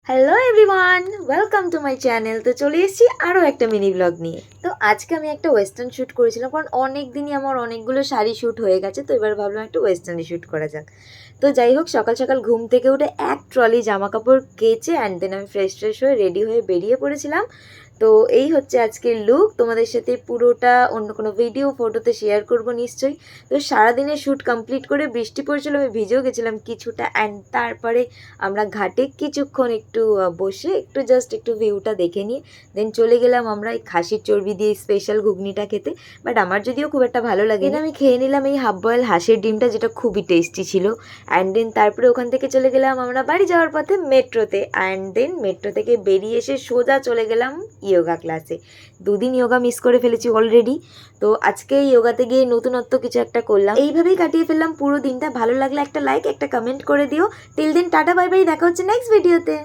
Hello everyone, welcome to my channel. তো চলে এসেছি আরও একটা মিনি ব্লগ নিয়ে। তো আজকে আমি একটা ওয়েস্টার্ন শ্যুট করেছিলাম, কারণ অনেক দিনই আমার অনেকগুলো শাড়ি শ্যুট হয়ে গেছে। তো এবার ভাবলাম একটা ওয়েস্টার্নই শ্যুট করা যাক। তো যাই হোক, সকাল সকাল ঘুম থেকে উঠে এক ট্রলি জামা কাপড় কেচে অ্যান্ড দেন আমি ফ্রেশ হয়ে রেডি হয়ে বেরিয়ে পড়েছিলাম। তো এই হচ্ছে আজকের লুক। তোমাদের সাথে পুরোটা অন্য কোনো ভিডিও ফটোতে শেয়ার করব নিশ্চয়ই। তো সারাদিনের শ্যুট কমপ্লিট করে বৃষ্টি পড়ছিল, আমি ভিজেও গেছিলাম কিছুটা। অ্যান্ড তারপরে আমরা ঘাটে কিছুক্ষণ একটু বসে একটু ভিউটা দেখে নিয়ে দেন চলে গেলাম আমরা এই খাসির চর্বি দিয়ে স্পেশাল ঘুগনিটা খেতে। বাট আমার যদিও খুব একটা ভালো লাগে না। আমি খেয়ে নিলাম এই হাফ বয়েল হাঁসের ডিমটা, যেটা খুবই টেস্টি ছিল। অ্যান্ড দেন তারপরে ওখান থেকে চলে গেলাম আমরা বাড়ি যাওয়ার পথে মেট্রোতে। অ্যান্ড দেন মেট্রো থেকে বেরিয়ে এসে সোজা চলে গেলাম ইয়োগা ক্লাসে। দুদিন ইয়োগা মিস করে ফেলেছি অলরেডি। তো আজকে ইয়োগাতে গিয়ে নতুনত্ব কিছু একটা করলাম। এইভাবেই কাটিয়ে ফেললাম পুরো দিনটা। ভালো লাগলে একটা লাইক একটা কমেন্ট করে দিও। Till then tata bye bye, দেখা হচ্ছে নেক্সট ভিডিওতে।